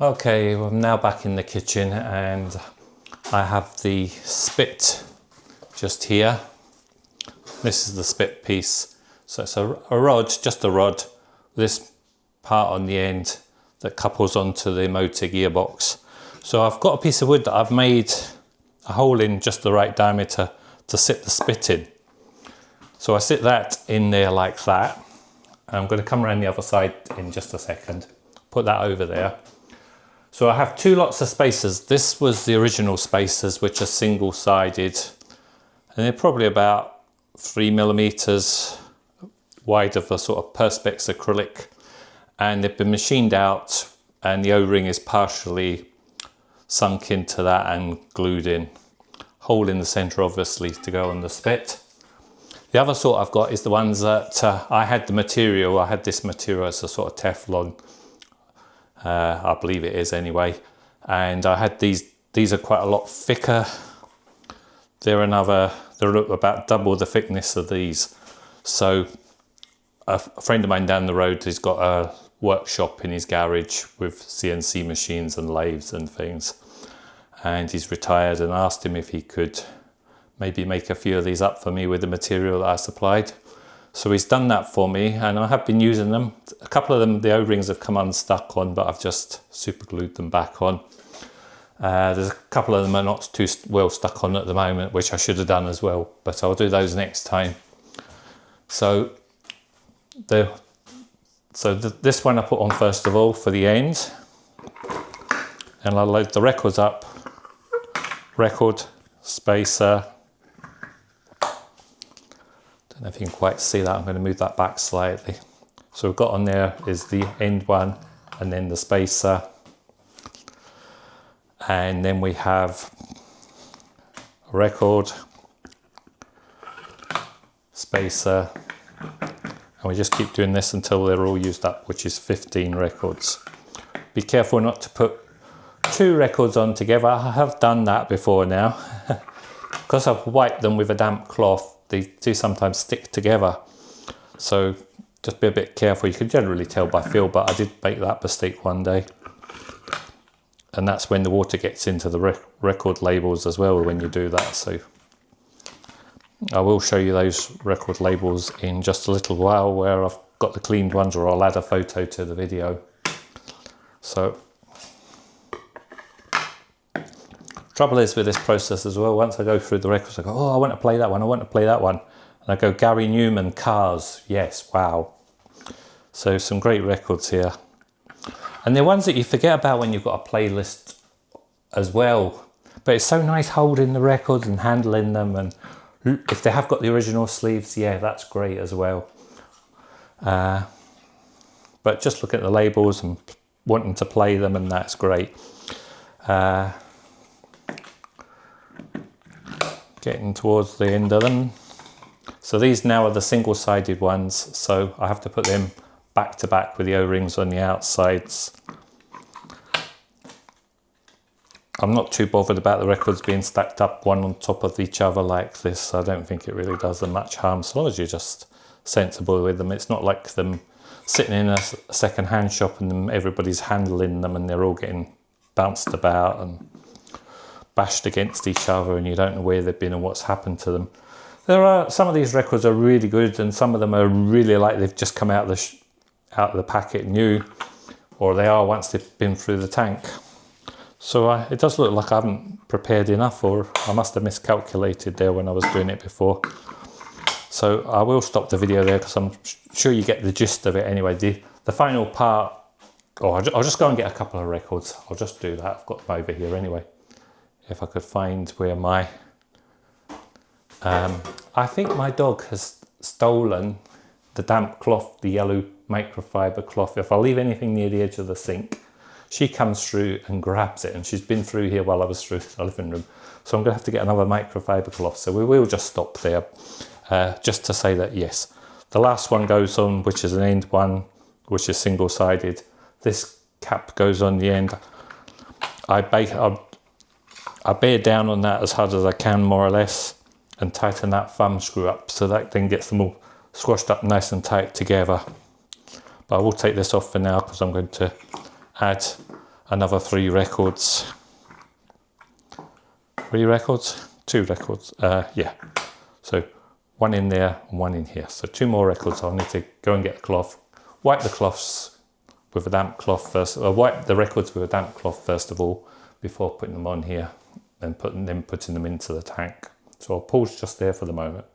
Okay, well, I'm now back in the kitchen and I have the spit just here. This is the spit piece. So it's a rod, just a rod, this part on the end that couples onto the motor gearbox. So I've got a piece of wood that I've made a hole in just the right diameter to sit the spit in. So I sit that in there like that. I'm going to come around the other side in just a second, put that over there. So I have two lots of spacers. This was the original spacers, which are single-sided, and they're probably about 3mm wide of the sort of perspex acrylic, and they've been machined out, and the O-ring is partially sunk into that and glued in. Hole in the center, obviously, to go on the spit. The other sort I've got is the ones that I had this material as a sort of Teflon. I believe it is anyway, and I had these are quite a lot thicker. They're about double the thickness of these. So a friend of mine down the road has got a workshop in his garage with CNC machines and lathes and things, and he's retired, and I asked him if he could maybe make a few of these up for me with the material that I supplied. So he's done that for me, and I have been using them. A couple of them, the O-rings have come unstuck on, but I've just super glued them back on. There's a couple of them are not too well stuck on at the moment, which I should have done as well, but I'll do those next time. So this one I put on first of all for the end, and I'll load the records up. Record, spacer. Don't know if you can quite see that. I'm going to move that back slightly. So we've got on there is the end one, and then the spacer, and then we have a record, spacer, and we just keep doing this until they're all used up, which is 15 records. Be careful not to put two records on together. I have done that before now. Because I've wiped them with a damp cloth, they do sometimes stick together. So just be a bit careful. You can generally tell by feel, but I did make that mistake one day. And that's when the water gets into the record labels as well when you do that. So I will show you those record labels in just a little while where I've got the cleaned ones, or I'll add a photo to the video. So trouble is with this process as well, once I go through the records, I go, oh, I want to play that one, I want to play that one. And I go, Gary Newman, Cars, yes, wow. So some great records here. And they're ones that you forget about when you've got a playlist as well. But it's so nice holding the records and handling them, and if they have got the original sleeves, yeah, that's great as well. But just look at the labels and wanting to play them, and that's great. Getting towards the end of them. So these now are the single-sided ones, so I have to put them back to back with the O-rings on the outsides. I'm not too bothered about the records being stacked up one on top of each other like this. I don't think it really does them much harm, so long as you're just sensible with them. It's not like them sitting in a second-hand shop and everybody's handling them and they're all getting bounced about and bashed against each other, and you don't know where they've been and what's happened to them. Some of these records are really good, and some of them are really like they've just come out of the packet new, or they are once they've been through the tank. So it does look like I haven't prepared enough, or I must have miscalculated there when I was doing it before. So I will stop the video there because I'm sure you get the gist of it anyway. The final part, I'll just go and get a couple of records. I'll just do that. I've got them over here anyway. If I could find where my... I think my dog has stolen the damp cloth, the yellow microfiber cloth. If I leave anything near the edge of the sink, she comes through and grabs it, and she's been through here while I was through the living room. So I'm going to have to get another microfiber cloth. So we will just stop there, just to say that, yes, the last one goes on, which is an end one, which is single-sided. This cap goes on the end. I bear down on that as hard as I can, more or less, and tighten that thumb screw up, so that then gets them all squashed up nice and tight together. But I will take this off for now because I'm going to add another 3 records. 3 records? 2 records, yeah. So 1 in there and 1 in here. So 2 more records. I'll need to go and get the cloth, wipe the cloths with a damp cloth first, wipe the records with a damp cloth first of all, before putting them on here and putting them into the tank. So I'll pause just there for the moment.